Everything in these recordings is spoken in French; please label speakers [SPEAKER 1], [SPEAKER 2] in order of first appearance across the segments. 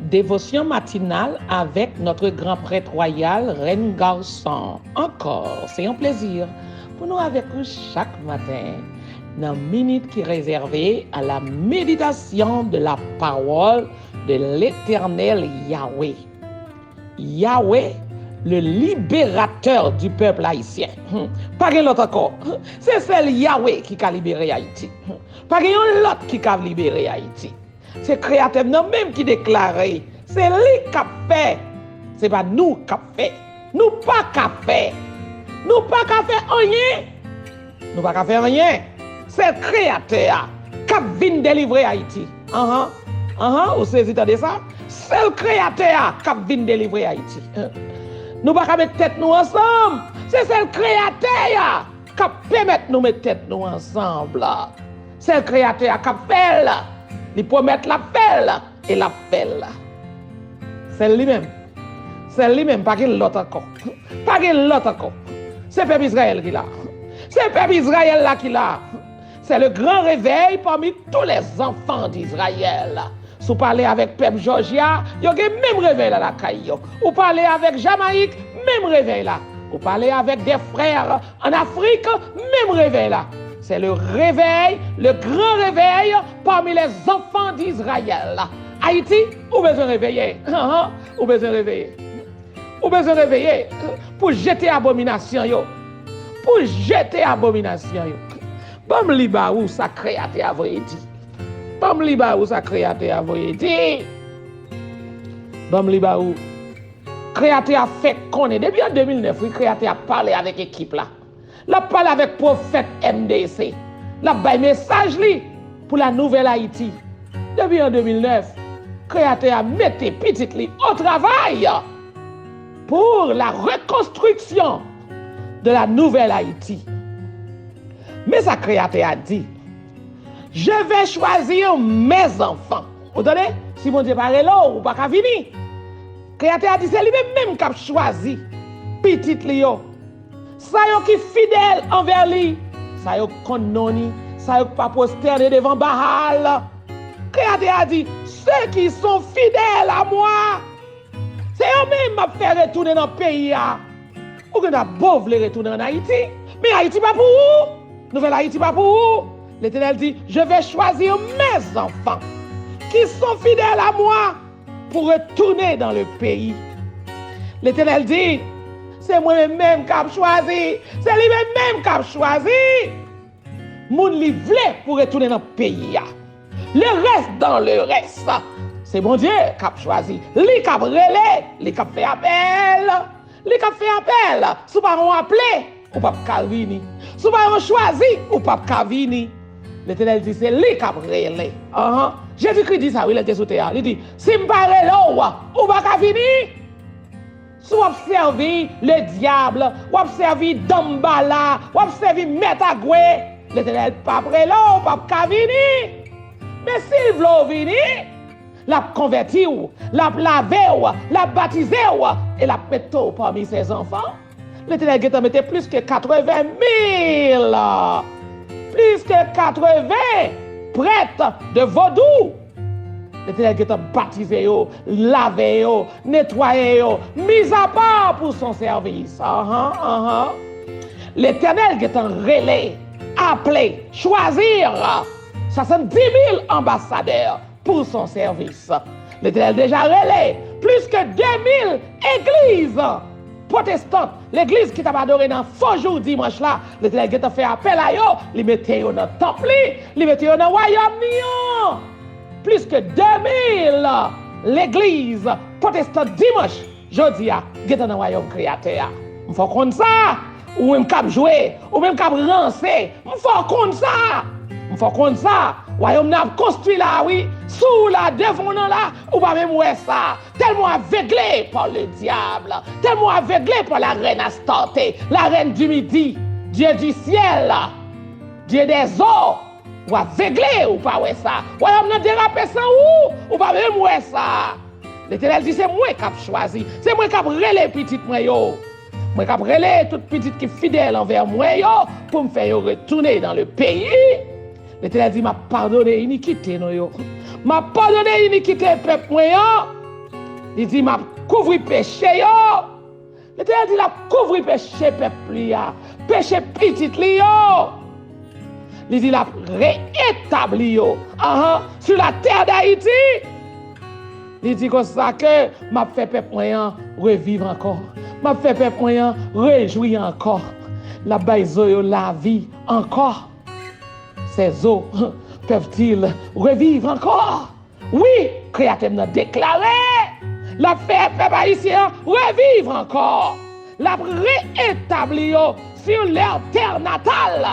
[SPEAKER 1] Dévotion matinale avec notre grand prêtre royal, Reine Garçon. Encore, c'est un plaisir pour nous avec vous chaque matin, dans une minute qui est réservée à la méditation de la parole de l'Éternel Yahweh. Yahweh, le libérateur du peuple haïtien. Pas de l'autre encore. C'est celle Yahweh qui a libéré Haïti. Pas de l'autre qui a libéré Haïti. C'est créateur même qui déclarait. C'est lui qui a fait. C'est pas nous qui a fait. Nous pas qu'à faire. Nous pas qu'à faire rien. Nous pas qu'à faire rien. C'est le créateur qui a venu délivrer Haïti. Vous saisissez de ça? C'est le créateur qui a venu délivrer Haïti. Nous pas qu'à mettre tête nous ensemble. C'est le créateur qui permet de nous mettre tête nous ensemble. C'est le créateur qui fait là. Il promet la pelle et la pelle. C'est lui-même. C'est lui-même, pas qu'il l'autre encore. Pas qu'il l'autre encore. C'est le peuple Israël qui l'a. C'est le peuple Israël là qui l'a. C'est le grand réveil parmi tous les enfants d'Israël. Si vous parlez avec peuple Georgia, il y a le même réveil à la caille. Vous parlez avec Jamaïque, même réveil là. Vous parlez avec des frères en Afrique, même réveil là. C'est le réveil, le grand réveil parmi les enfants d'Israël. Haïti, vous besoin de réveiller. Vous besoin de réveiller. Vous besoin de réveiller pour jeter abomination. Pour jeter abomination. Bam liba ou ça créateur a voyé dit. Bam liba ou ça créateur a voyé dit. Bam liba ou créateur a fait connaître. Depuis en 2009, le créateur a parlé avec l'équipe là. La parle avec prophète MDC. La bail message li pour la nouvelle Haïti. Depuis en 2009, créateur a mis petit li au travail pour la reconstruction de la nouvelle Haïti. Mais sa créateur a dit, je vais choisir mes enfants. Vous entendez? Si mon Dieu parle là, ou pas qu'à venir. Créateur a dit, c'est lui-même qui a choisi petit li yo. Ça yo qui fidèle envers lui, ça yo condamné, ça yo pas prosterné devant Baal. Créateur a dit, ceux qui sont fidèles à moi, c'est eux-mêmes qui me fait retourner dans le pays. Ou que d'abord voulez retourner en Haïti, mais Haïti pas pour vous. Nouvelle Haïti pas pour vous. L'Éternel dit, je vais choisir mes enfants qui sont fidèles à moi pour retourner dans le pays. L'Éternel dit, c'est moi-même qui ai choisi. C'est lui-même qui a choisi. Moun li vle pour retourner dans le pays. Le reste dans le reste. C'est mon Dieu qui a choisi. Lui qui a relé, lui qui a fait appel. Lui qui a fait appel. Si vous n'avez pas appelé, ou pas venir. Si vous n'avez pas choisi, ou pas venir. L'Éternel dit, c'est lui qui a relé. Jésus-Christ dit ça, oui, il était sous terre. Il dit, si je ne parle pas, ou pas venir. Si vous observez le diable, vous observez Dambala, vous observez Metagwe, l'Éternel pas prêt là, pas venir. Mais s'il veut venir, la convertir, la laver, la baptiser et la mettre parmi ses enfants, l'Éternel a mis plus que 80 000, plus que 80 prêtres de vaudou. L'Éternel qui t'a baptisé, lavé, nettoyé, mis à part pour son service. L'Éternel qui t'a relais, appelé, choisir 70 000 ambassadeurs pour son service. L'Éternel déjà relais plus que 2000 églises protestantes. L'église qui t'a adoré dans faux jour dimanche là, l'Éternel qui t'a fait appel à eux, les mettez dans le temple, les mettez dans le royaume. Plus que 2000 l'église protestante dimanche, jeudi, qui est dans le royaume créateur. Il faut qu'on ça, ou même cap jouer, ou même cap rancer. Il faut qu'on ça. Il faut qu'on ça. Royaume n'a construit là, oui, sous la devant là, ou pas même ouais ça. Tellement aveuglé par le diable, tellement aveuglé par la reine Astarté, la reine du midi, Dieu du ciel, Dieu des eaux. Ou aveuglé ou pas ouais ça. Royaume n'a dérapé sans ou pas même ouais ça. L'Éternel dit c'est moi qui ai choisi, c'est moi qui ai relé petite moi yo. Moi qui ai relé toute petite qui est fidèle envers moi yo pour me faire retourner dans le pays. L'Éternel dit m'a pardonné iniquité no yo. M'a pardonné iniquité peuple moi yo. Il dit, m'a couvri péché yo. L'Éternel dit, la couvri péché peuple ya, péché petit li yo. Il dit, la réétabli yo sur la terre d'Haïti. Il dit comme ça que m'a fait peuple moyen revivre encore. M'a fait peuple moyen réjouir encore. La baïzo la vie encore. Ces eaux peuvent-ils revivre encore? Oui, Créateur nous a déclaré. La fait peuple haïtien revivre encore. La réétabli sur leur terre natale.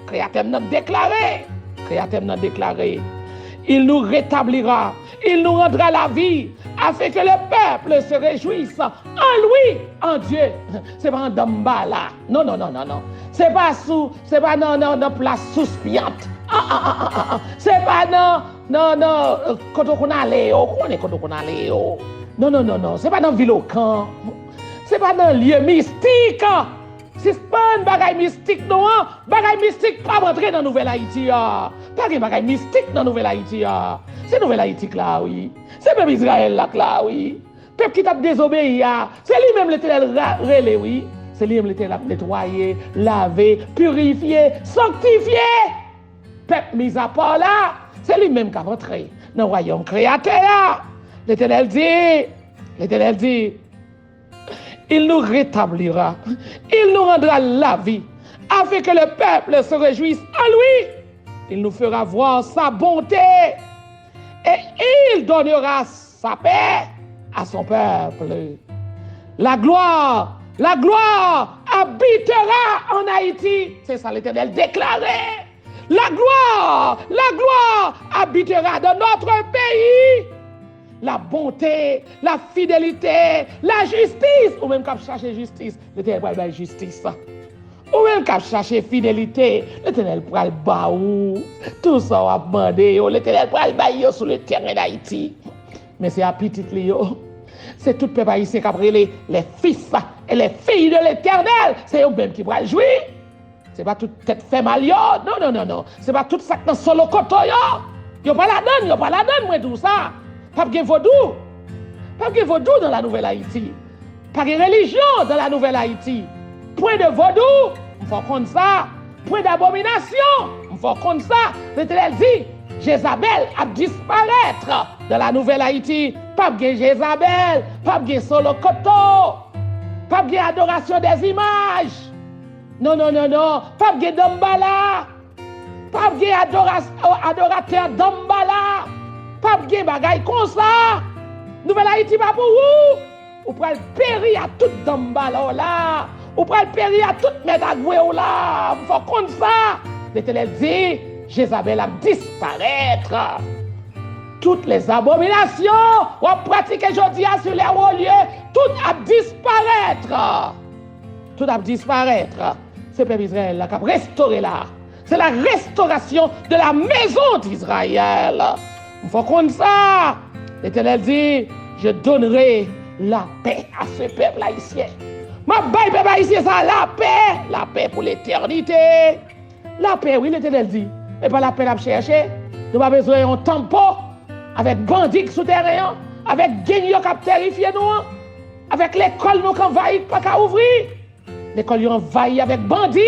[SPEAKER 1] Créateur nous a déclaré. Créateur nous a déclaré. Il nous rétablira. Il nous rendra la vie afin que le peuple se réjouisse en lui, en Dieu. C'est pas en Dambala. Non. C'est pas dans place souspiante. C'est pas quand on a Léo. Non. C'est pas dans Vilocan. C'est pas dans lieu mystique. Si c'est pas un bagage mystique, non, bagage mystique pas rentrer dans Nouvelle Haïti. Pas de bagage mystique dans Nouvelle Haïti. C'est Nouvelle Haïti là, oui. C'est même Israël là, oui. Peuple qui t'a désobéi, c'est lui-même l'Éternel relé, oui. C'est lui-même l'Éternel nettoyé, lavé, purifié, sanctifié. Peuple mis à part là, c'est lui-même qui a rentré dans le royaume créateur. L'Éternel dit, il nous rétablira, il nous rendra la vie, afin que le peuple se réjouisse en lui. Il nous fera voir sa bonté et il donnera sa paix à son peuple. La gloire habitera en Haïti. C'est ça l'Éternel déclaré. La gloire habitera dans notre pays. La bonté, la fidélité, la justice. Ou même quand chercher justice, l'Éternel va faire justice. Ou même quand chercher fidélité, l'Éternel va le baou. Tout ça va demander, l'Éternel va le bailler sur le terrain d'Haïti. Mais c'est à petit Léo. C'est tout le peuple haïtien qui a pris les fils et les filles de l'Éternel. C'est eux-mêmes qui vont le jouir. C'est pas toute tête fait mal. Non. C'est pas tout ça dans solo koto yo. Yo pas la donne, moi tout ça. Pas de vaudou. Pas de vaudou dans la Nouvelle Haïti. Pas de religion dans la Nouvelle Haïti. Point de vaudou, il faut comprendre ça. Point d'abomination, il faut comprendre ça. L'Éternel dit, Jézabel a disparaître dans la Nouvelle Haïti. Pas de Jézabel, pas de solo koto, pas de adoration des images. Non. Pas de Dambala. Pas de adorateur Dambala. Pas de bagaille comme ça. Nouvelle Haïti pas pour vous. Ou pral périr à tout Dambala là. Ou pral périr à tout Médagoué là. Faut comme ça. L'Éternel dit, Jézabel a disparaître. Toutes les abominations on pratique aujourd'hui sur les hauts lieux, tout a disparaître. Tout a disparaître. C'est le peuple Israël qui a restauré là. C'est la restauration de la maison d'Israël. Il faut qu'on ça. L'Éternel dit, je donnerai la paix à ce peuple haïtien. Ma baille peuple haïtien, ça, la paix pour l'éternité. La paix, oui, l'Éternel dit. Mais pas la paix à chercher. Nous n'avons pas besoin d'un tampon avec bandits souterrains, avec gangs qui ont terrifié nous, avec l'école nous qui envahit, pas qu'à ouvrir. L'école est envahie avec bandits,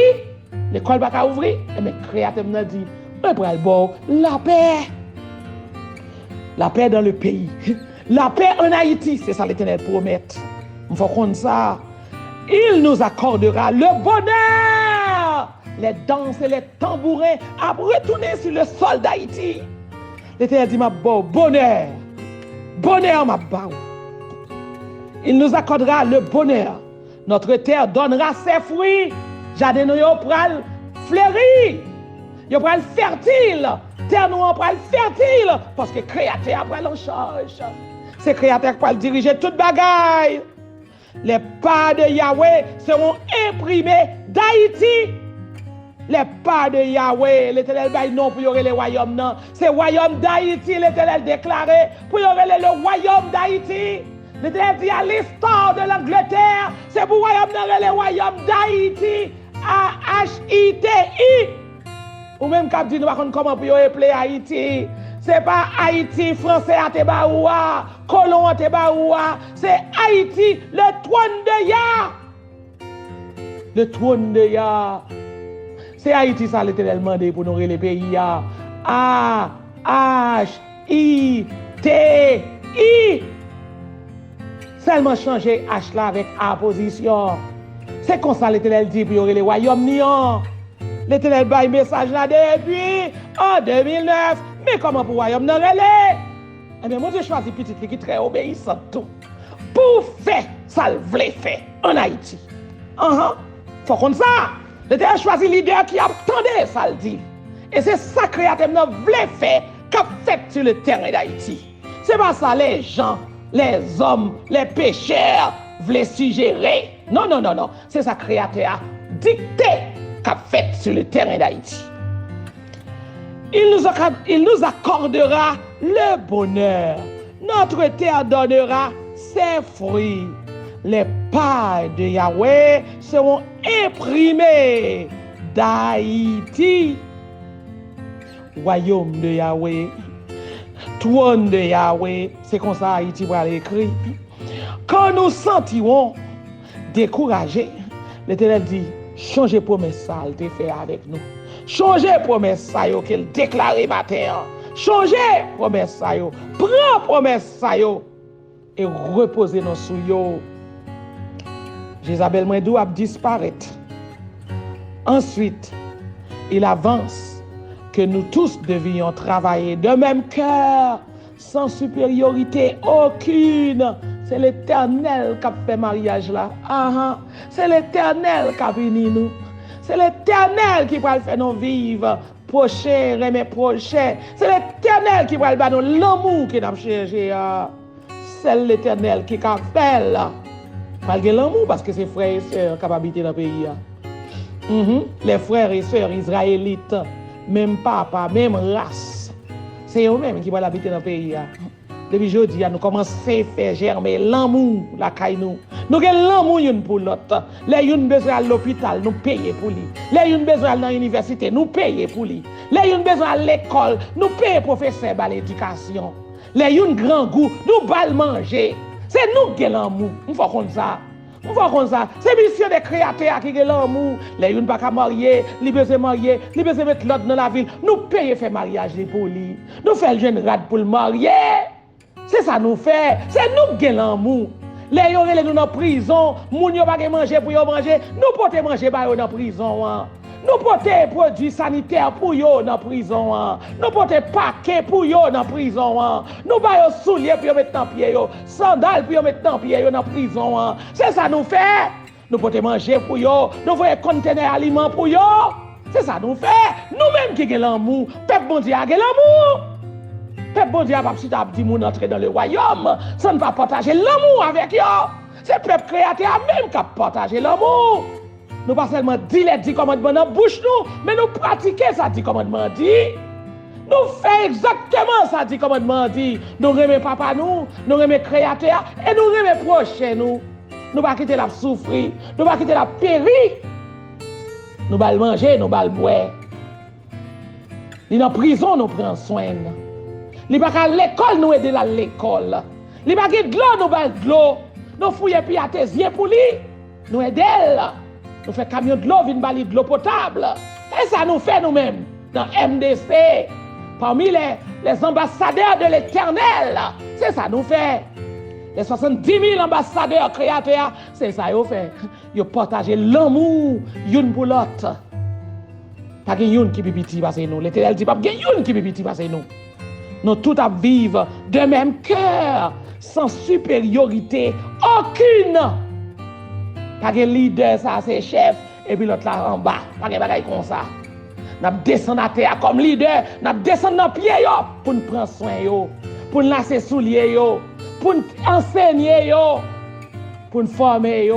[SPEAKER 1] l'école pas qu'à ouvrir. Mais le Créateur nous dit, on prend le bord, la paix. La paix dans le pays. La paix en Haïti, c'est ça l'Éternel promet. Il faut qu'on ça. Il nous accordera le bonheur. Les danses et les tambourins à retourner sur le sol d'Haïti. L'Éternel dit, ma bonheur. Bonheur, ma bao. Il nous accordera le bonheur. Notre terre donnera ses fruits. Jardin nous pral fleuri. Yo pral fertile. Terre nous pral fertile. Parce que Créateur pral en charge. C'est Créateur qui pral diriger toute bagaille. Les pas de Yahweh seront imprimés d'Haïti. Les pas de Yahweh, l'Éternel bail non pour y aurait les royaumes non. C'est le royaume d'Haïti, l'Éternel déclaré pour y aurait le royaume d'Haïti. L'Éternel dit à l'histoire de l'Angleterre, c'est pour le royaume d'Haïti, A-H-I-T-I. Ou même quand dit nous comment pour y appeler Haïti, C'est pas Haïti, français à te baoua, colon à te baoua. C'est Haïti, le trône de Ya. Le trône de Ya. C'est Haïti, ça l'Éternel demandé pour nous les pays. A-H-I-T-I. Seulement changer H là avec A position. C'est comme ça l'Éternel dit pour les royaumes niant. L'Éternel baille message là depuis en 2009. Mais comment pour royaume non relais? Eh bien, moi j'ai choisi petite qui est très obéissante tout. Pour faire ça le voulait faire en Haïti. Faut comme ça. L'Éternel choisi leader qui attendait ça le dit. Et c'est ça que créateur non voulait faire qu'a fait sur le terrain d'Haïti. C'est pas ça les gens, les hommes, les pécheurs voulaient suggérer. Non. C'est ça créateur a dicté qu'a fait sur le terrain d'Haïti. Il nous accordera le bonheur. Notre terre donnera ses fruits. Les pailles de Yahweh seront imprimées d'Haïti. Royaume de Yahweh, trône de Yahweh, c'est comme ça Haïti va l'écrire. Quand nous sentirons découragés, l'Éternel dit, changez promesse ça, il te fait avec nous. Changez promesse ça, qu'il déclare matin. Changez promesse ça, prends promesse ça, et reposez nos sous yo. Jézabel Mwendou a disparaître. Ensuite, il avance que nous tous devions travailler de même cœur, sans supériorité aucune. C'est l'Éternel qui a fait mariage là. C'est l'Éternel qui a béni nous. C'est l'Éternel qui va faire nous vivre, prochain, remet prochain. C'est l'Éternel qui va nous l'amour qui nous cherché. C'est l'Éternel qui a fait là. Malgré l'amour, parce que c'est frères et sœurs qui habitent dans le pays. Les frères et sœurs israélites, même papa, même race, c'est eux-mêmes qui vont habiter dans le pays. Depuis aujourd'hui, nous commençons à faire germer l'amour, la caille nous. Nous avons l'amour une pour l'autre. Les uns besoin à l'hôpital, nous payons pour lui. Les uns besoin à l'université, nous payons pour lui. Les uns besoin à l'école, nous payons professeur à l'éducation. Les uns grand goût, nous bal manger. C'est nous qui avons l'amour. Nous faisons comme ça. Nous faisons comme ça. C'est mission des créateurs qui ont l'amour. Les uns pas qu'à marier, les besoin marier, les besoin mettre l'autre dans la ville. Nous payons faire mariage pour lui. Nous faisons le jeune rad pour le marier. C'est ça nous fait. C'est nous qui avons l'amour. Les gens qui sont dans la prison, les gens qui n'ont pas manger pour manger, nous pouvons manger dans la prison. Nous pouvons produits sanitaires pour eux dans la prison. Nous pouvons paquets pour eux dans la prison. Nous pouvons souliers pour mettre dans pied, sandales pour mettre dans pied dans la prison. C'est ça nous fait. Nous pouvons manger pour eux, nous pouvons contenir aliments pour eux. C'est ça nous fait. Nous-mêmes qui avons l'amour, peuple bon Dieu a l'amour. Peuple bon Dieu a pas dit moun entrer dans le royaume, ça ne va partager l'amour avec eux. C'est peuple créateur même qui a partagé l'amour. Nous pas seulement dire les 10 commandements dans la bouche nous, mais nous pratiquer ça 10 commandements dit. Nous faisons exactement ça 10 commandements dit. Nous remet papa nous remet créateur et nous remet prochain nous. Nous pas quitter la souffrir, nous pas quitter la périr. Nous pas manger, nous pas boire. Dans la prison nous prenons soin. Li pas à l'école nous aider à l'école. Li pas de l'eau nous bal de l'eau. Nous fouiller puis artésien pour lui. Nous aider. Nous fait camion de l'eau vinn bali de l'eau potable. Et ça nous fait nous-mêmes dans MDC parmi les ambassadeurs de l'Éternel. C'est ça nous fait. Les 70 000 ambassadeurs créateurs, c'est ça yo fait. Yo partager l'amour une pour l'autre. Pas une qui bibiti parce nous. L'Éternel dit pas une qui bibiti parce nous. Nous tous à vivre de même cœur, sans supériorité aucune. Pas de leader, ça c'est chef, et puis l'autre là en bas. Pas de bagaille comme ça. Nous descendons à terre comme leader, nous descendons dans pied pour nous prendre soin, pour nous lasser souliers, pour nous enseigner, pour nous former,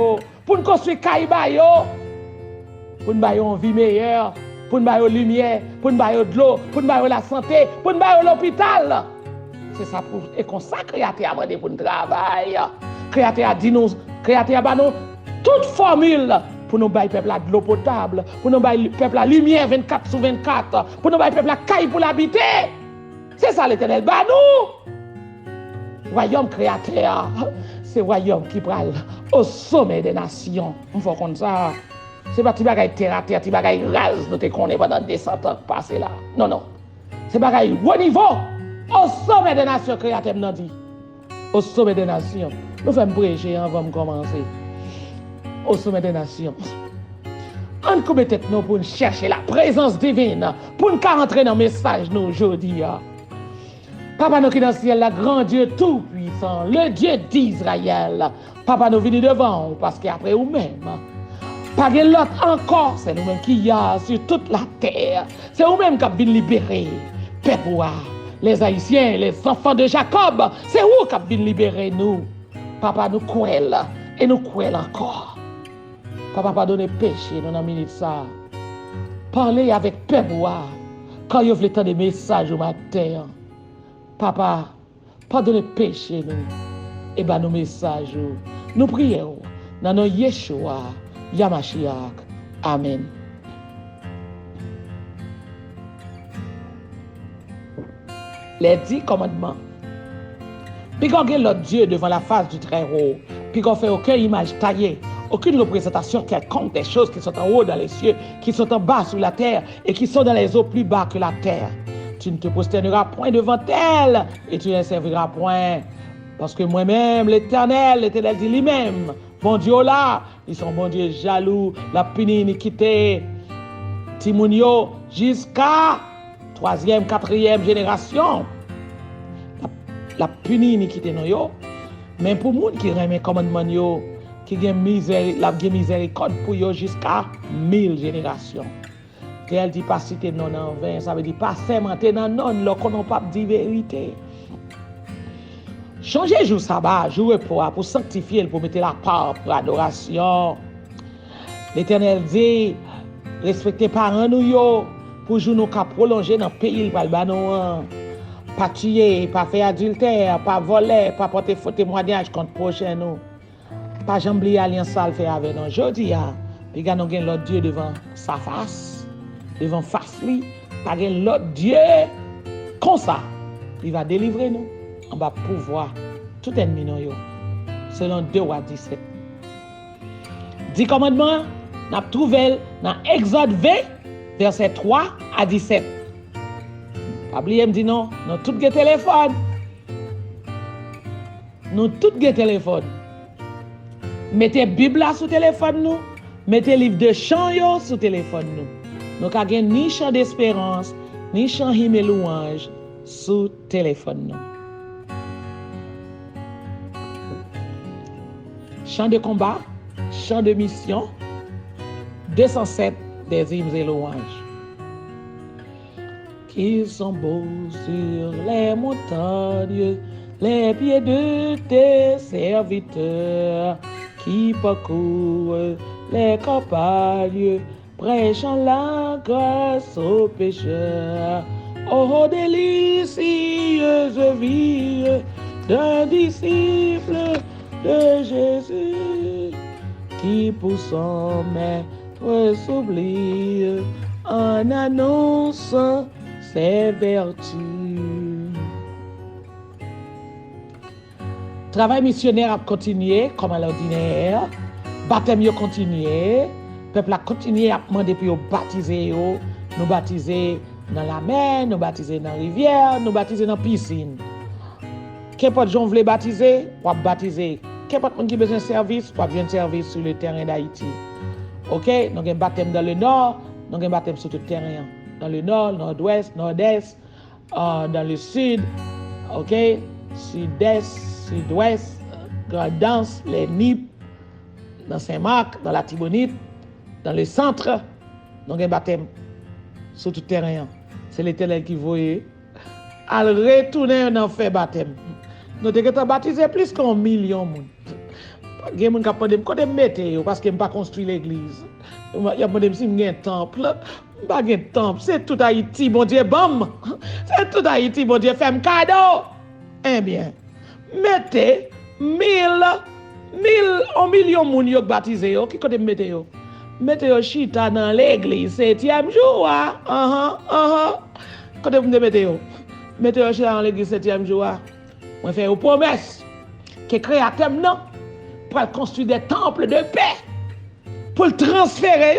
[SPEAKER 1] pour nous construire caïba, pour nous avoir une vie meilleure. Pour nous avoir lumière, pour nous avoir de l'eau, pour nous avoir la santé, pour nous avoir l'hôpital. C'est ça pour et qu'on ça créateur a demandé pour nous travailler. Créateur a dit nous, créateur a nous toute formule pour nous bailler peuple de l'eau potable, pour nous bailler peuple la lumière 24/24, pour nous bailler peuple la caille pour l'habiter. C'est ça l'Éternel. Bah nous, royaume créateur, c'est royaume qui prend au sommet des nations. On faut comme ça. C'est pas petit bagaille terre à terre, petit bagaille rase, nous te connaissons pendant des centaines passés là. Non, non. C'est bagaille haut niveau, au sommet des nations créateurs, nous dit. Au sommet des nations. Nous faisons prêcher avant de commencer. Au sommet des nations. On coupe tête nous pour chercher la présence divine, pour nous rentrer dans le message nous aujourd'hui. Papa nous qui dans le ciel, le grand Dieu tout-puissant, le Dieu d'Israël. Papa nous venons devant parce qu'après vous-même, pas de l'autre encore, c'est nous-mêmes qui y a sur toute la terre. C'est nous-mêmes qui venons libérer. Peuple, les Haïtiens, les enfants de Jacob, c'est vous qui venons libérer nous. Papa nous couelle et nous couelle encore. Papa pardonne péché dans la minute ça. Parlez avec peuple quand vous voulez des messages au matin. Papa, pardonne péché nous. Et ben nos messages. Nous prions dans nos Yeshua, Yamashiach. Amen. Les 10 commandements. Puis qu'on regarde l'autre Dieu devant la face du Très-Haut, puis qu'on fait aucune image taillée, aucune représentation quelconque des choses qui sont en haut dans les cieux, qui sont en bas sur la terre et qui sont dans les eaux plus bas que la terre. Tu ne te prosterneras point devant elle et tu ne serviras point. Parce que moi-même, l'Éternel dit lui-même, bon Dieu là, ils sont bon Dieu jaloux, la punie iniquité, Timonio, jusqu'à 3e, 4e génération. La punie iniquité non yo, mais pour les gens qui remet commandement yo, qui a miséricorde pour yo jusqu'à 1000 générations. Et elle dit pas citer non en vain, ça veut dire pas fermenter dans non, là qu'on n'a pas dit vérité. Changer jour sabbat, jour repos pour sanctifier, pour mettre la part pour adoration. L'Éternel dit respectez parents nous yo pour jour nous ka prolonger dans pays pour le banon. Pas tuer, pas faire adultère, pas voler, pas porter faux témoignage contre prochain nous. Pas jambler alliance sale faire avec nous. Jodi a, puis gars nous gagne l'autre Dieu devant sa face, devant face li, pas gagne l'autre Dieu comme ça. Il va délivrer nous. On va pouvoir tout ennemi nous yo. Selon 2 Rois 17. 10 commandements, n'a trouvé dans Exode 20 verset 3 à 17. Pas oublier me dit non, nous tout gen téléphone. Nous tout gen téléphone. Mettez Bible là sur téléphone nous, mettez livre de chant yo sur téléphone nous. Nous ka gen ni chant d'espérance, ni chant hymne et louange sur téléphone nous. Chant de combat, chant de mission, 207 des hymnes et louanges. Qui sont beaux sur les montagnes, les pieds de tes serviteurs, qui parcourent les campagnes, prêchant la grâce aux pécheurs. Oh, délicieuse vie d'un disciple de Jésus, qui pour son maître s'oublie en annonçant ses vertus. Travail missionnaire a continué comme à l'ordinaire. Baptême a continué. Peuple a continué à demander pour baptiser. Nous baptiser dans la mer, nous baptiser dans la rivière, nous baptiser dans la piscine. Qu'importe gens voulait baptiser, ou baptiser. Qu'importe monde qui a besoin de service, ou besoin de service sur le terrain d'Haïti. OK, nous avons un baptême dans le nord, nous avons un baptême sur tout le terrain. Dans le nord, nord-ouest, nord-est, dans le sud, OK, sud-est, sud-ouest, Grand'Anse, les Nippes, dans Saint-Marc, dans la Tibonite, dans le centre, nous avons un baptême sur tout le terrain. C'est l'Éternel qui voyait. À retourner dans fait baptême. Nous avons baptisé plus qu'1 million de monde. Il y a des gens qui ont dit que je mette parce que je n'ai pas construit l'église. Il y a des gens qui ont un temple. Pas de temple, c'est tout Haïti, bon Dieu, bam. C'est tout Haïti, bon Dieu, fait un cadeau. Eh bien, mettez 1 million de moun yo baptisé yo, qui côté mettez yo? Mettez yo chita dans l'église 7e jour, côté vous mettez yo? mettez dans l'église 7e jour. Moi fais une promesse que créateur non pour construire des temples de paix pour le transférer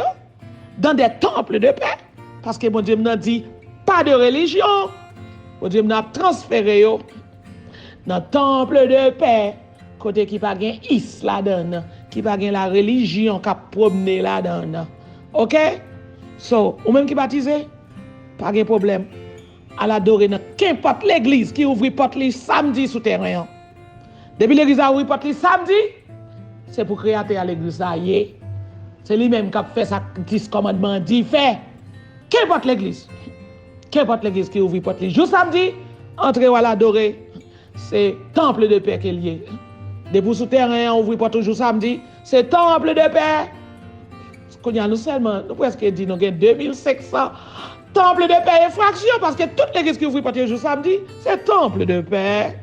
[SPEAKER 1] dans des temples de paix parce que mon Dieu m'a dit pas de religion. Mon Dieu m'a transféré dans temple de paix côté qui pas gain là-dedans, qui pas gain la religion qui promener là-dedans. OK? So, ou même qui baptisé, pas de problème. À l'adorer dans qu'importe l'église qui ouvre porte les samedi souterrain. Depuis l'église a ouvert porte les samedi, c'est pour créer à l'église ça y est. C'est lui-même qui a fait ça 10 commandements dit fait. Qu'importe l'église. Qu'importe l'église qui ouvre porte les jours samedi, entrez à l'adorer. C'est temple de paix qu'il y est. Depuis souterrain ouvre porte toujours samedi, c'est temple de paix. Nous seulement, nous presque dit nous avons 2500 temple de paix et fraction parce que toute l'église qui ouvre partir le jour samedi, c'est temple de paix.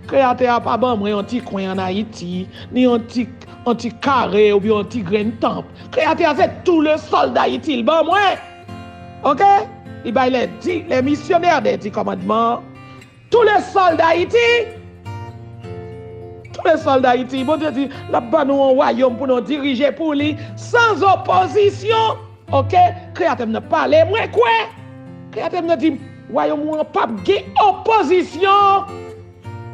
[SPEAKER 1] Créateur n'a pas bon un petit coin en Haïti, ni un petit carré ou bien un petit grain de temple. Créateur c'est tout le sol d'Haïti, le bon moi. OK? Il va les missionnaires des 10 commandements. Tout le sol d'Haïti. Tous les soldats d'Haïti, bon Dieu dit, là-bas nous un royaume pour nous diriger pour lui, sans opposition. OK? Créateur n'a pas parlé, moi quoi? Créateur n'a dit, royaume n'a pas de opposition.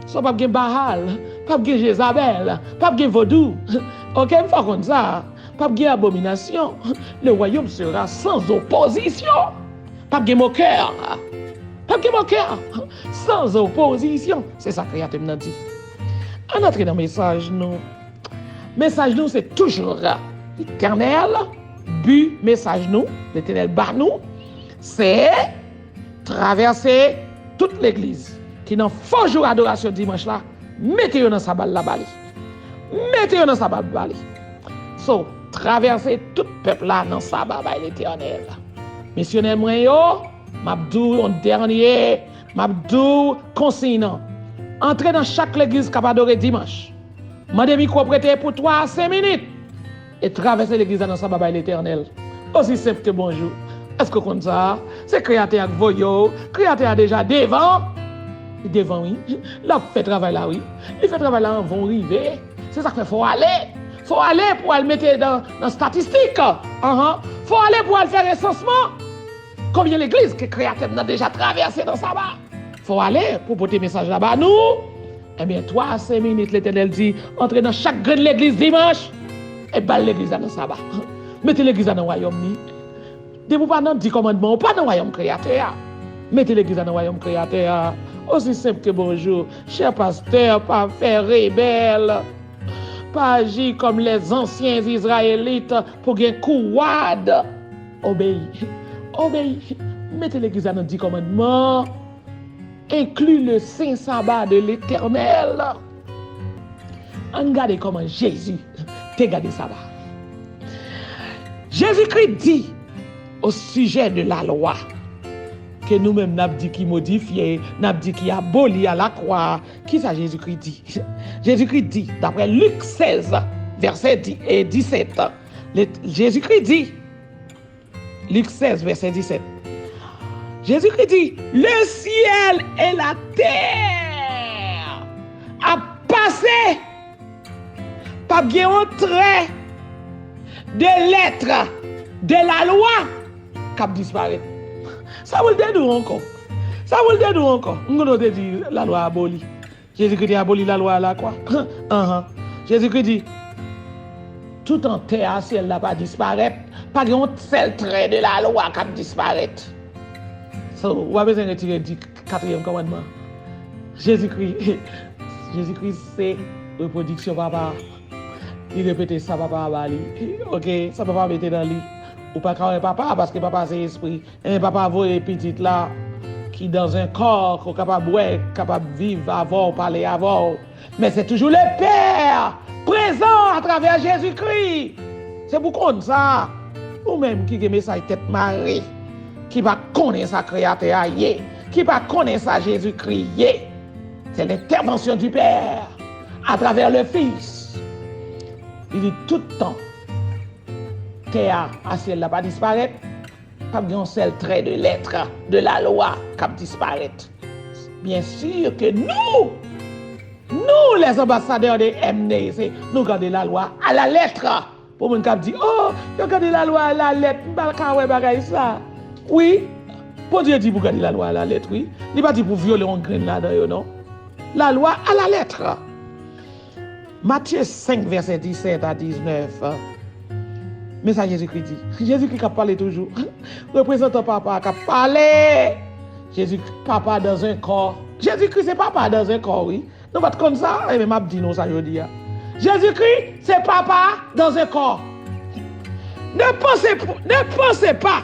[SPEAKER 1] So pas de Baal, pas de Jézabel, pas de Vaudou. OK? Il faut comme ça. Pas de abomination. Le royaume sera sans opposition. Pas de moqueur. Pas de moqueur. Sans opposition. C'est ça que Créateur n'a dit. On entre dans le message, nous. Message, nous, c'est toujours l'éternel. But, message, nous, l'éternel, bat nous, c'est traverser toute l'église. Qui n'a faux jour d'adoration dimanche là, mettez-vous dans sa balle la bali. Mettez-vous dans sa balle la bali. So, traverser tout peuple là dans sa balle l'éternel. Missionnaire, moi, m'abdou, en dernier, m'abdou, consignant. Entrez dans chaque église qui va adorer dimanche. Mandez micro prêté pour 3 à 5 minutes. Et traverser l'église dans sa babaye l'éternel. Aussi simple que bonjour. Est-ce que comme ça, c'est créateur avec voyo, créateur déjà devant. Devant, oui. Là, fait travail là, oui. Il fait travail là, vont arriver. C'est ça qu'il faut aller. Faut aller pour aller mettre dans statistique. Faut aller pour aller faire recensement. Combien l'église que créateur a déjà traversé dans sa barre? Faut aller pour porter message là-bas. Nous, eh bien, 3 à 5 minutes, l'Éternel dit, entrez dans chaque grain de l'église dimanche, et balle l'église dans le sabbat. Mettez l'église dans le royaume. De vous pas dans 10 commandements, pas dans le royaume créateur. Mettez l'église dans le royaume créateur. Aussi simple que bonjour. Cher pasteur, pas faire rebelle, pas agir comme les anciens Israélites pour gagner couade. Obéis. Obéis. Mettez l'église dans 10 commandements. Inclut le saint sabbat de l'Éternel. Regardez comment Jésus t'a gardé sabbat. Jésus-Christ dit au sujet de la loi que nous-mêmes n'avons dit qui modifie, n'avons dit qui abolit à la croix. Qui ça Jésus-Christ dit? Jésus-Christ dit, d'après Luc 16, verset 17, Jésus-Christ dit, Luc 16, verset 17, Jésus-Christ dit, le ciel et la terre a passé par un trait de lettres de la loi qui a disparu. Ça vous le dit encore. Ça vous le dit encore. On nous dit la loi abolie. Jésus-Christ a aboli la loi à la croix. Jésus-Christ dit, tout en terre, ciel n'a pas disparu. Pas un seul trait de la loi qui a disparu. So, vous avez besoin de retirer le 4e commandement. Jésus-Christ, c'est reproduction papa. Il répète ça papa à lui. OK, ça papa mettre dans lui. Ou pas quand papa parce que papa c'est esprit. Et papa voit petit là qui dans un corps qu'on capable boire, capable vivre avant, parler avant. Mais c'est toujours le Père présent à travers Jésus-Christ. C'est pour qu'on ça. Ou même qui aime ça tête marée. Qui va connaître sa créateur, qui va connaître sa Jésus-Christ. C'est l'intervention du Père à travers le Fils. Il dit tout le temps, terre à ciel n'a pas disparu. pas un seul trait de lettre de la loi qui disparaît. Bien sûr que nous, les ambassadeurs de MNE, nous gardons la loi à la lettre. Pour mon cap dit, oh, vous gardez la loi à la lettre, ça. Oui, pour Dieu dit pour garder la loi à la lettre, oui. Il n'est pas dit pour violer un grain là-dedans, non. La loi à la lettre. Matthieu 5, verset 17 à 19. Mais ça, Jésus-Christ dit. Jésus-Christ a parlé toujours. Représentant papa qui a parlé. Jésus-Christ, papa dans un corps. Jésus-Christ, c'est papa dans un corps, oui. Nous va comme ça, et même dit nous ça aujourd'hui. Jésus-Christ, c'est papa dans un corps. Ne pensez pas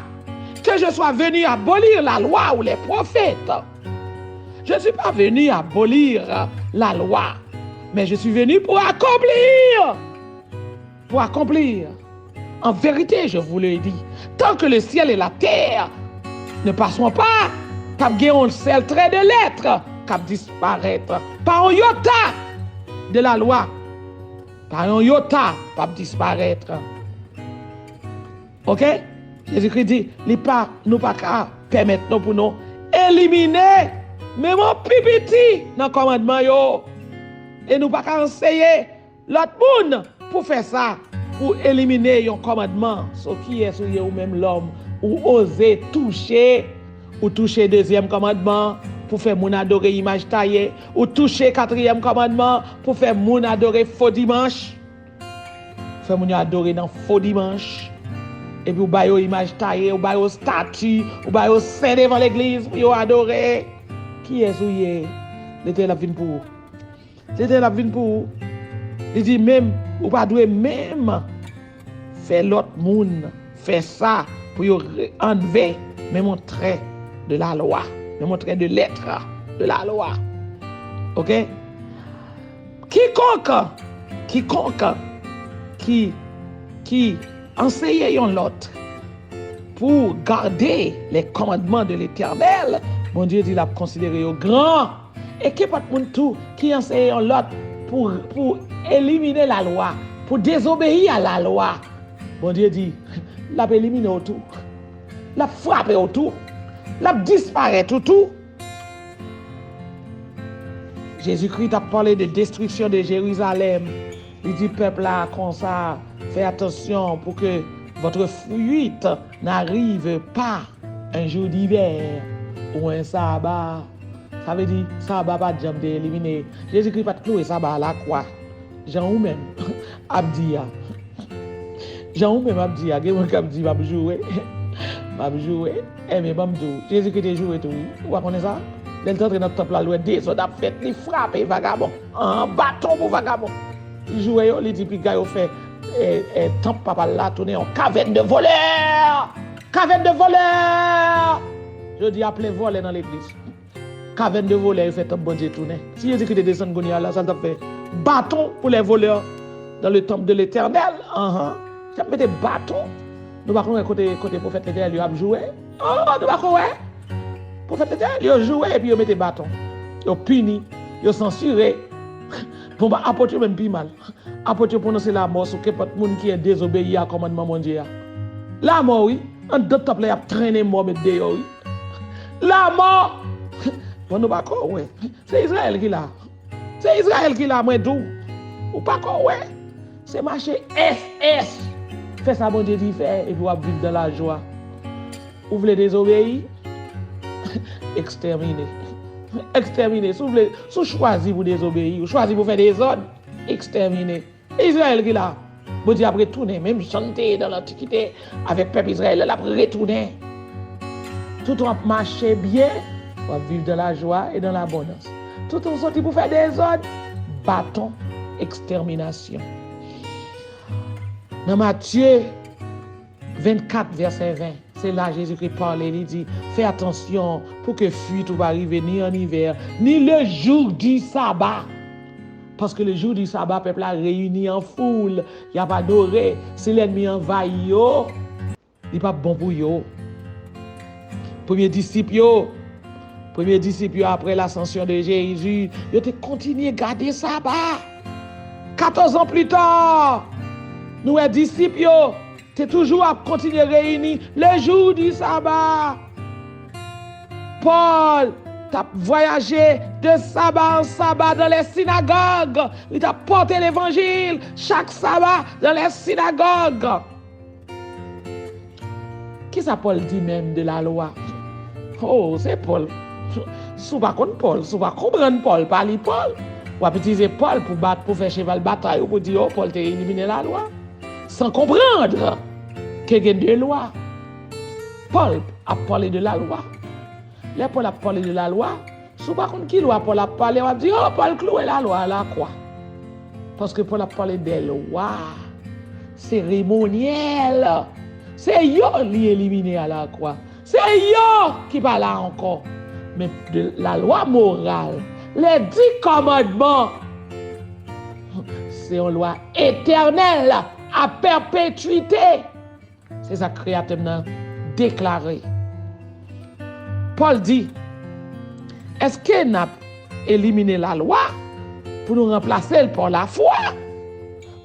[SPEAKER 1] que je sois venu abolir la loi ou les prophètes. Je ne suis pas venu abolir la loi, mais je suis venu pour accomplir. Pour accomplir. En vérité, je vous le dis, tant que le ciel et la terre ne passeront pas, pas un seul trait de lettre qui disparaître. Par un iota de la loi. Par un iota pas disparaître. Ok? Jésus-Christ dit, nous pas qu'à permettre nous pour nous éliminer même un pipiti dans le commandement yo. Et nous pas qu'à enseigner l'autre monde pour faire ça, pour éliminer un commandement. Ce qui est sur ou même l'homme, ou oser toucher, ou toucher deuxième commandement, pour faire moun adorer image taillée, ou toucher quatrième commandement, pour faire moun adorer faux dimanche. Faire moun adorer dans faux dimanche. Et puis, ou bayo image taillée, ou bayo statue, ou bayo saint devant l'église, pour adorer. Qui est souillé? L'été la vine pour vous. L'été la vine pour vous. Il dit même, ou pas doué même faire l'autre monde, faire ça pour enlever même un trait de la loi, même un trait de lettre de la loi. Ok? Quiconque qui enseigne l'autre pour garder les commandements de l'Éternel, mon Dieu dit l'a considéré au grand. Et qui pas de tout qui enseigne l'autre pour éliminer la loi, pour désobéir à la loi. Mon Dieu dit, l'a éliminer autour, l'a frappé autour, l'a disparaître autour. Jésus-Christ a parlé de destruction de Jérusalem. Il dit, peuple là, comme ça, faites attention pour que votre fuite n'arrive pas un jour d'hiver ou un sabbat. Ça veut dire, sabbat pas de jambe éliminer. Jésus-Christ pas de clouer sabbat à la croix. Jean ou même, Abdia. Jean ou même Abdia, il y a un qui dit, va jouer. Va jouer. Eh mais va jouer. Jésus-Christ a joué tout. Vous connaissez ça? L'elle est entrée dans le temple, là, des soldats fait, il frappe les vagabonds. Un bâton pour vagabonds. Il jouait, il dit, puis il fait, temple papa là, tourner en caverne de voleurs. Caverne de voleurs. Je dis, appelez voler dans l'église. Caverne de voleurs, il fait temple bon Dieu tourner. Si il dit qu'il descend Gonia là, ça t'a fait bâton pour les voleurs dans le temple de l'Éternel. Ça fait des bâtons. Nous ne pouvons pas côté prophète l'Éternel, il a joué. Oh, nous ne pouvons pas. Prophète l'Éternel, il a joué et puis il met des bâtons. Il a puni, il a censuré. Pour apporter même plus mal. Apporter prononcer la mort sur quelqu'un qui est désobéi à commandement mondial. La mort, oui. Un d'autres top là, il a traîné mort mais dehors, oui. La mort. Bon, nous pas quoi, ouais. C'est Israël qui l'a. C'est Israël qui l'a, moi, d'où? Ou pas quoi, ouais. C'est marché SS. Fais ça, bon Dieu dit, fait, et puis on va vivre dans la joie. Vous voulez désobéir? Exterminer. Exterminer. Si vous choisissez pour désobéir, vous choisissez pour faire des ordres, exterminer. Israël qui l'a. Bon Dieu a retourné, même chanter dans l'Antiquité avec le peuple Israël, il a retourné. Tout le monde marché bien. On va vivre dans la joie et dans l'abondance. Tout le monde sorti pour faire des ordres. Bâton, extermination. Dans Matthieu 24, verset 20, c'est là Jésus-Christ parle, il dit, fais attention pour que fuite ou pas arriver ni en hiver, ni le jour du sabbat. Parce que le jour du sabbat, le peuple a réuni en foule, il n'y a pas adoré. Si l'ennemi envahit, il n'est pas bon pour eux. Premier disciple après l'ascension de Jésus, il a continué à garder sabbat. 14 ans plus tard, nous les disciples, Tu es toujours à continuer réuni le jour du sabbat. Paul t'a voyagé de sabbat en sabbat dans les synagogues. Il t'a porté l'évangile chaque sabbat dans les synagogues. Qui ça Paul dit même de la loi? Oh, c'est Paul. Si vous ne comprenez pas Paul, si vous ne comprenez Paul, parlez Paul. Ou utiliser Paul pour battre, pour faire cheval bataille, ou pour dire, oh, Paul t'a éliminé la loi. Sans comprendre qu'il y a deux lois. Paul a parlé de la loi. Là, Paul a parlé de la loi. Si vous ne comprenez qui loi Paul a parlé, on va dire, oh, Paul cloué la loi, là, quoi? Parce que Paul a parlé des lois cérémonielles. C'est yo qui éliminé à la croix. C'est yo qui pas là encore. Mais de la loi morale, les 10 commandements, c'est une loi éternelle à perpétuité. C'est ça que le Créateur a déclaré. Paul dit, est-ce qu'il a éliminé la loi pour nous remplacer par la foi?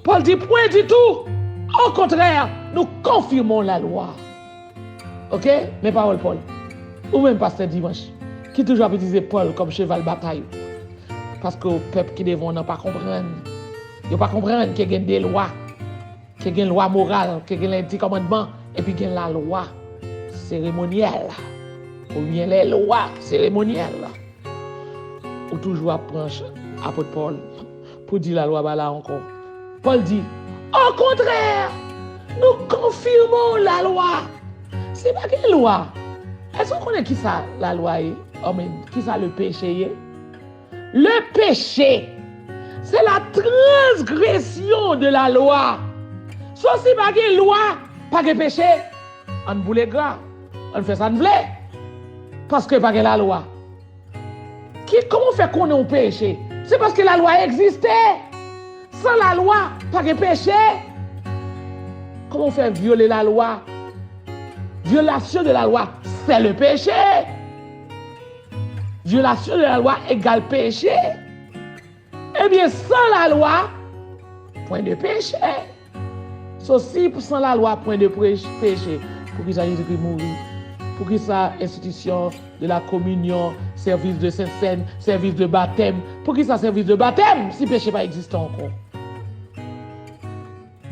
[SPEAKER 1] Paul dit, point du tout. Au contraire, nous confirmons la loi. Ok? Mes paroles, Paul. Ou même pasteur Dimanche, qui toujours utiliser Paul comme cheval bataille. Parce que le peuple qui devant n'a pas comprendre. Ils ne pas comprendre qu'il y a des lois, qu'il y a une loi morale, qu'il y a les 10 commandements, et puis qu'il y a la loi cérémonielle. Ou bien les lois cérémonielles. Ou toujours apprendre apôtre Paul pour dire la loi là encore. Paul dit, au contraire, nous confirmons la loi. C'est pas quelle loi? Est-ce qu'on connaît qui ça la loi est? Qui ça le péché est? Le péché, c'est la transgression de la loi. Sauf si pas quelle loi, pas quel péché, on boule gras, on fait ça de blé. Parce que pas la loi. Comment fait qu'on est au péché? C'est parce que la loi existait. Sans la loi, pas de péché. Comment on fait violer la loi? Violation de la loi, c'est le péché. Violation de la loi égale péché. Eh bien, sans la loi, point de péché. Si sans la loi, point de péché, pour qu'il s'agisse de mourir. Pour que ça, institution de la communion, service de Sainte-Seine, service de baptême, pour que ça, service de baptême, si le péché pas existe encore.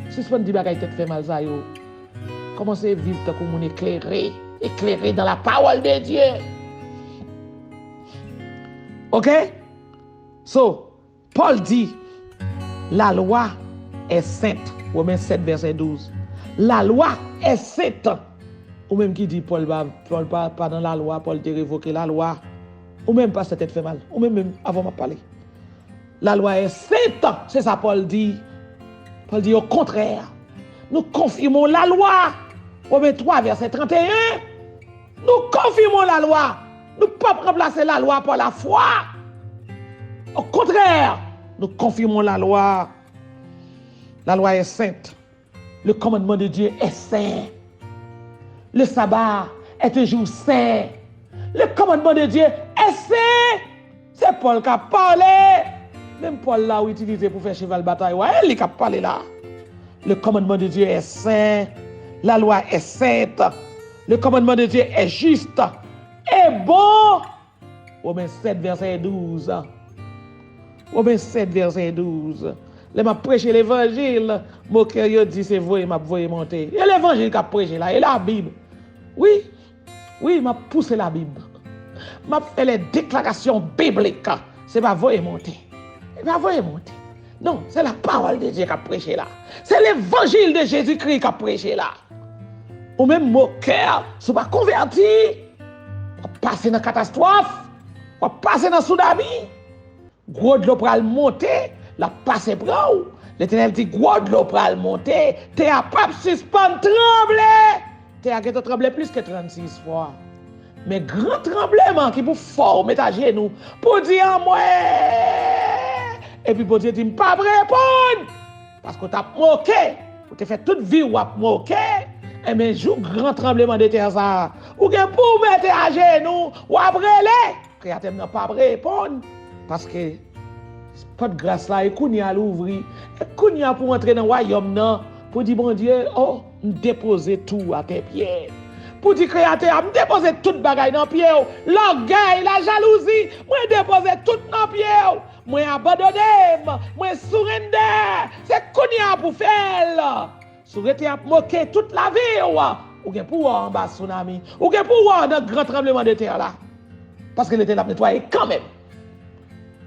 [SPEAKER 1] Si ce n'est pas de tête fait mal, ça, commencez à vivre comme on éclairé dans la parole de Dieu. Ok? So, Paul dit, la loi est sainte. Romains 7, verset 12. La loi est sainte. Ou même qui dit Paul pas dans la loi, Paul te révoqué la loi. Ou même pas cette tête fait mal. Ou même avant de parler. La loi est sainte. C'est ça Paul dit. Paul dit au contraire. Nous confirmons la loi. Romains 3, verset 31. Nous confirmons la loi. Nous ne pouvons pas remplacer la loi par la foi. Au contraire, nous confirmons la loi. La loi est sainte. Le commandement de Dieu est saint. Le sabbat est un jour saint. Le commandement de Dieu est saint. C'est Paul qui a parlé. Même Paul là où utilisé pour faire cheval bataille. Ouais, il qui a parlé là. Le commandement de Dieu est saint. La loi est sainte. Le commandement de Dieu est juste. Et bon. Romains 7, verset 12. Romains 7, verset 12. Là, m'a prêché l'évangile. Mon cœur dit c'est vrai, m'a voyé monter. Et l'évangile qui a prêché là, et la Bible. Oui, m'a poussé la Bible. M'a fait les déclarations bibliques. C'est pas voyé monter. C'est pas voyé monter. Non, c'est la parole de Dieu qui a prêché là. C'est l'évangile de Jésus-Christ qui a prêché là. Ou même mon cœur, si pas converti, on passer dans la catastrophe, on passer dans le tsunami. Gros de l'eau pour monter, la passe pour où? L'Éternel dit, gros de l'eau pour monter, t'es à pas suspendre, trembler. T'es à trembler plus que 36 fois. Mais grand tremblement qui pour fort mettre à genoux, pour dire à moi. Et puis pour dire, dis pas répondre. Parce que t'as moqué, ou t'as fait toute vie ou a moqué. Et mais joue grand tremblement de terre ça. Ou bien pour mettre à genoux, ou après les. Créateur n'a pas répondre. Parce que pas de grâce là, et qu'on y a l'ouvrir, et qu'on y a pour entrer dans le royaume, non, pour dire, bon Dieu, oh, déposer tout à tes pieds. Pour dire, créateur, me déposer toute bagaille dans pied. L'orgueil, la jalousie, moi déposer tout dans pied. Moi abandonner, moi surrender. C'est qu'on y a pour faire. Si vous êtes moqué toute la vie, ou bien pour en bas tsunami, ou bien pour dans grand tremblement de terre là. Parce que l'Éternel a nettoyé quand même.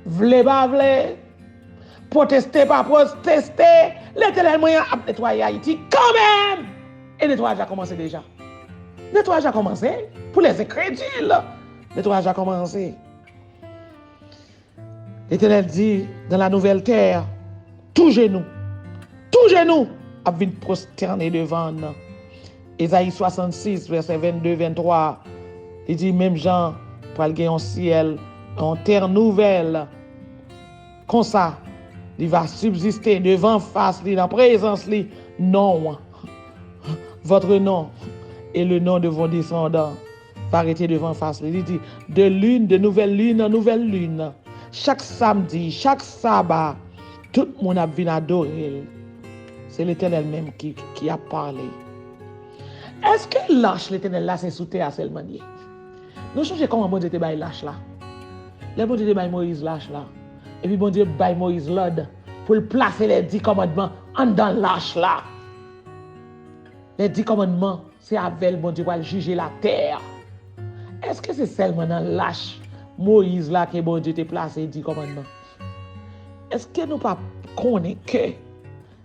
[SPEAKER 1] Vle pas vle, protester pas protester, l'Éternel a nettoyé Haïti quand même. Et le nettoyage a commencé déjà. Le nettoyage a commencé pour les incrédules. Le nettoyage a commencé. L'Éternel dit dans la nouvelle terre, tout genou a vint prosterner devant nous. Ésaïe 66, verset 22-23, il dit même Jean, pour aller en ciel, en terre nouvelle, comme ça, il va subsister devant face, dans présence, non. Votre nom et le nom de vos descendants va arrêter devant face. Il dit de nouvelle lune en nouvelle lune. Chaque samedi, chaque sabbat, tout le monde a vu adorer. C'est l'Éternel même qui a parlé. Est-ce que lâche l'Éternel là, c'est sous terre seulement? Nous changeons comment bon Dieu te baille lâche là. Le bon Dieu te baille Moïse lâche là. Et puis bon Dieu baille Moïse l'ordre pour le placer les 10 commandements en dans lâche là. Les 10 commandements, c'est avec bon Dieu pour juger la terre. Est-ce que c'est seulement dans lâche Moïse là que bon Dieu te placé 10 commandements? Est-ce que nous pas connaissons que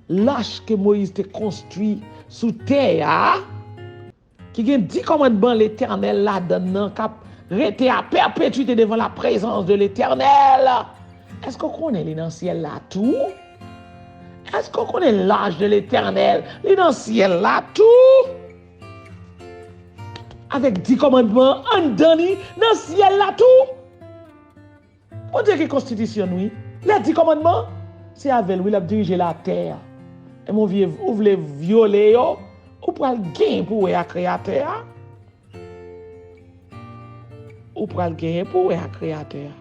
[SPEAKER 1] lâche que Moïse te construit sous terre, qui a 10 commandements l'Éternel là-dedans, qui a resté à perpétuité devant la présence de l'Éternel? Est-ce qu'on connaît les dans le ciel là tout? Est-ce qu'on connaît l'âge de l'Éternel, les dans le ciel là tout? Avec 10 commandements, en donné dans le ciel là tout? On dit que constitution, oui. Les 10 commandements, c'est avec lui, il a dirigé la terre. Et mon vieux, vous voulez violer, ou pour le gain pour le créateur? Ou pour le gain pour le créateur?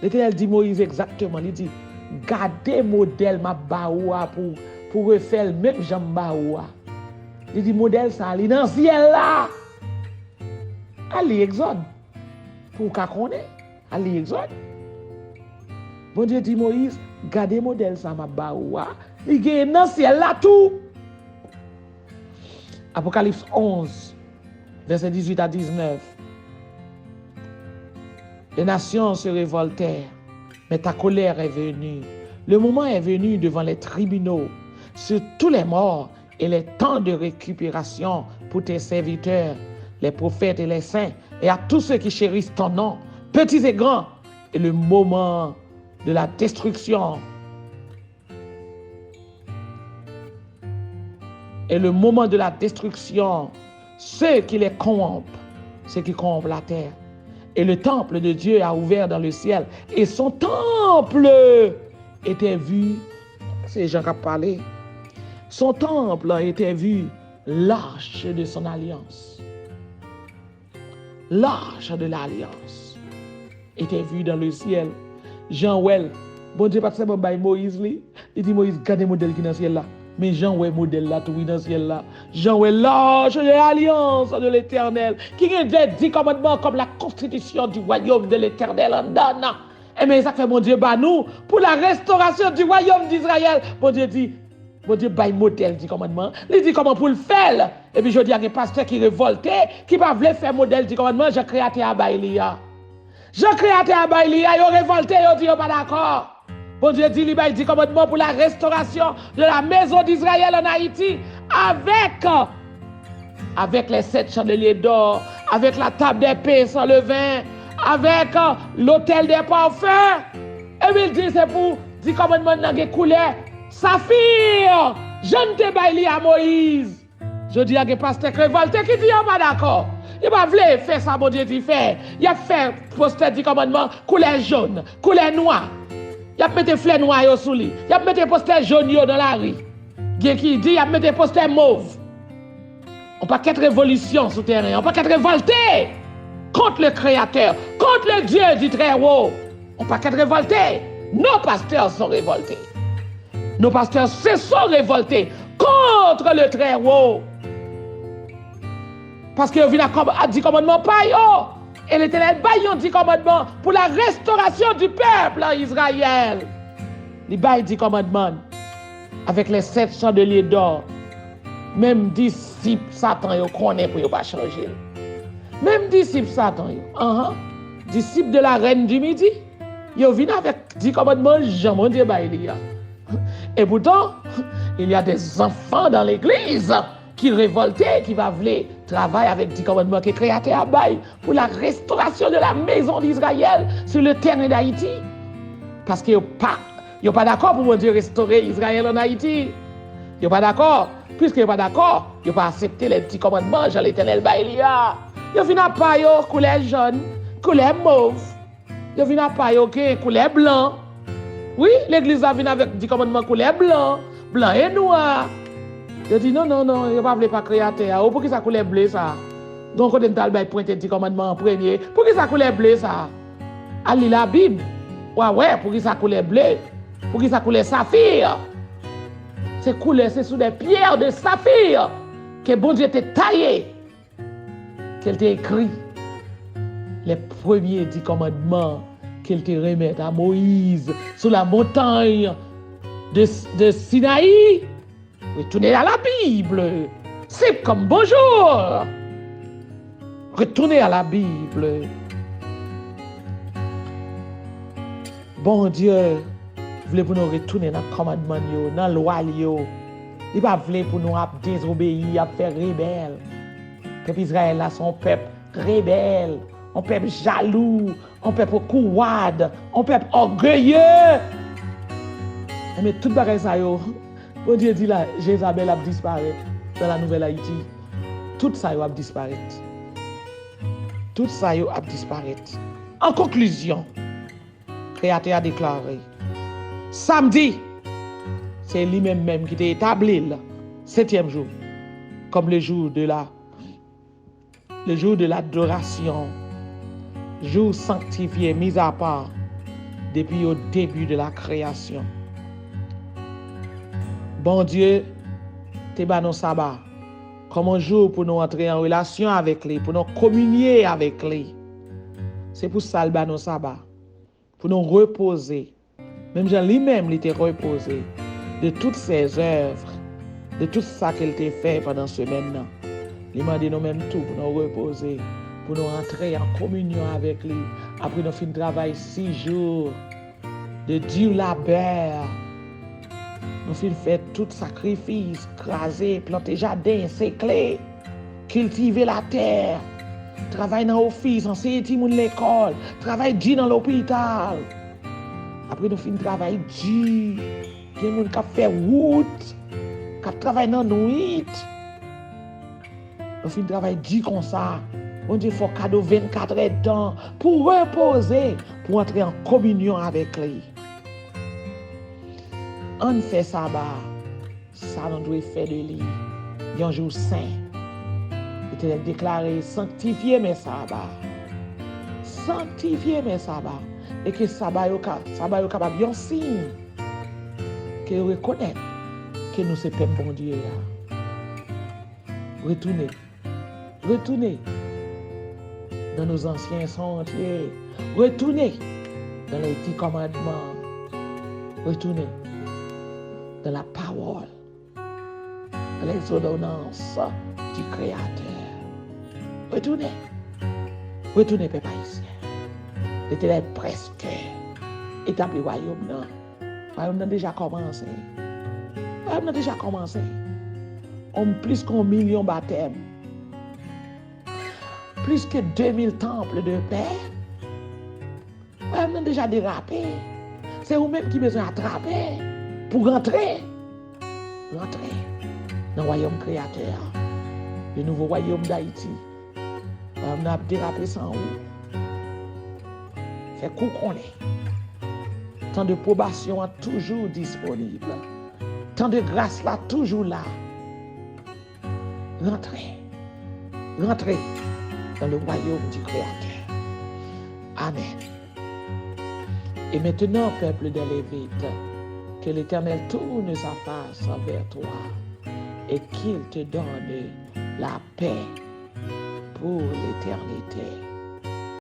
[SPEAKER 1] L'Éternel dit Moïse exactement, il dit, gardez modèle ma baoua pour refaire le même jambe baoua. Il dit modèle ça, il est dans le ciel là. Allez, Exode. Pour qu'on connaisse, allez, Exode. Bon Dieu dit Moïse, gardez modèle ça ma baoua. Il est dans le ciel là tout. Apocalypse 11, verset 18 à 19. Les nations se révoltèrent, mais ta colère est venue. Le moment est venu devant les tribunaux, sur tous les morts et les temps de récupération pour tes serviteurs, les prophètes et les saints, et à tous ceux qui chérissent ton nom, petits et grands, et le moment de la destruction. Et le moment de la destruction, ceux qui les corrompent, ceux qui corrompent la terre. Et le temple de Dieu a ouvert dans le ciel. Et son temple était vu, c'est Jean qui a parlé, son temple était vu, l'arche de son alliance. L'arche de l'alliance était vue dans le ciel. Jean Well, bon Dieu, pas seulement Moïse, il dit Moïse, gardez le modèle qui est dans le ciel là. Mais Jean ouais modèle là, tout dans le ciel là. Jean ouais l'arche de l'alliance de l'Éternel, qui a 10 commandements comme la constitution du royaume de l'Éternel en donne. Et mais ça fait mon Dieu bah nous pour la restauration du royaume d'Israël. Bon Dieu bail modèle 10 commandements. Il dit comment pour le faire. Et puis je dis à des pasteurs qui révoltaient, qui pas voulaient faire modèle 10 commandements, j'ai créé à Baïlia. J'ai créé à Baïlia, ils ont révolté, ils ont dit pas d'accord. Bon Dieu dit, il dit commandement pour la restauration de la maison d'Israël en Haïti avec les 7 chandeliers d'or, avec la table des paix sans levain, avec l'autel des parfums. Et puis il dit, c'est pour 10 commandements dans couleur saphir. Je ne te baille à Moïse. Je dis à des pasteurs révoltés qui disent, pas d'accord. Il va vouloir faire ça, bon Dieu dit fait. Il a fait poster 10 commandements couleur jaune, couleur noire. Il a mis des fleurs noires sous lui. Il a mis des posters jaunes dans la rue. Il qui dit, il a mis des posters mauves. On ne peut pas être révolution sous terrain. On ne peut pas être révolté contre le Créateur, contre le Dieu du Très-Haut. On ne peut pas être révolté. Nos pasteurs sont révoltés. Nos pasteurs se sont révoltés contre le Très-Haut. Parce qu'ils viennent à 10 commandements pas yo. Et l'Éternel baille 10 commandements pour la restauration du peuple en Israël. Il baille 10 commandements avec les 7 chandeliers d'or. Même disciples Satan yo connaît pour ne pas changer. Même disciples Satan yo. Disciples de la reine du midi. Ils viennent avec 10 commandements, Jean Dieu baille. Et pourtant, il y a des enfants dans l'église qui révoltaient, qui va vouloir travailler avec 10 commandements que créateur a bail pour la restauration de la maison d'Israël sur le terrain d'Haïti. Parce qu'ils n'ont pas d'accord pour Dieu restaurer Israël en Haïti. Ils n'ont pas d'accord. Puisqu'ils n'ont pas d'accord, ils n'ont pas accepté les 10 commandements, Jean l'Éternel bail. Ils viennent à pas couleur jaune, couleur mauve. Ils viennent à pas couleur blanc. Oui, l'église a venu avec 10 commandements couleur blanc et noir. Il dit non, il ne veut pas créateur. Pour qui ça couleur bleu ça? Donc, on a pointé 10 commandements en premier. Pour qui ça couleur bleu ça? Allez la Bible. Ouais, pour qui ça couleur bleu? Pour qui ça couleur saphir? C'est couleur, c'est sous des pierres de saphir que bon Dieu t'a taillé, qu'elle t'a écrit les premiers 10 commandements qu'elle te remet à Moïse sur la montagne de Sinaï. Retournez à la Bible. C'est comme bonjour. Retournez à la Bible. Bon Dieu, voulez pour nous retourner dans le commandement, dans la loi. Il va vouloir pour nous désobéir, faire rebelle. Le peuple Israël là, son peuple rebelle. Un peuple jaloux, un peuple couade, un peuple orgueilleux. Mais tout bagay ça yo, bon Dieu dit là, Jézabel a disparu dans la nouvelle Haïti. Tout ça yo a disparu. Tout ça yo a disparu. En conclusion, Créateur a déclaré, samedi, c'est lui-même qui t'a établi le 7e jour, comme le jour de l'adoration. Jour sanctifié, mis à part depuis au début de la création. Bon Dieu, te ba nos sabbat comme un jour pour nous entrer en relation avec lui, pour nous communier avec lui. C'est pour ça le ba nos sabbat, pour nous reposer. Même Jean lui-même, il était reposé de toutes ses œuvres, de tout ça qu'il t'a fait pendant ce semaine. Il m'a dit nous-mêmes tout pour nous reposer, pour nous entrer en communion avec lui. Après nous fin de travail 6 jours de dur labeur. Nous fin fait tout sacrifice, craser, planter jardin, sécler, cultiver la terre, travailler dans l'office, enseigner tout le monde l'école, travailler dur dans l'hôpital. Après nous fin de travail dur, il y a des gens qui fait route, qui travaillent dans la nuit. Nous fin de travail dur comme ça. On dit qu'il faut cadeau 24 heures de temps pour reposer, pour entrer en communion avec lui. On fait sabbat, ça nous doit faire de lui un jour saint. Il est déclaré sanctifier mes sabbats. Sanctifier mes sabbats. Et que sabbat est capable de signe que reconnaître que nous sommes bon Dieu. Retournez dans nos anciens sentiers. Retournez dans les 10 commandements. Retournez dans la parole, dans les ordonnances du Créateur. Retournez, peuple haïtien. L'Éternel presque établi le royaume. Le royaume a déjà commencé. On plus qu'1 million de baptêmes. Plus que 2000 temples de paix. On a déjà dérapé. C'est vous-même qui besoin d'attraper pour rentrer dans le royaume créateur, le nouveau royaume d'Haïti. On a dérapé sans vous. Fait coup qu'on est. Tant de probation est toujours disponible. Tant de grâce là, toujours là. Rentrez dans le royaume du Créateur. Amen. Et maintenant, peuple de Lévite, Que l'Éternel tourne sa face vers toi et qu'il te donne la paix pour l'éternité.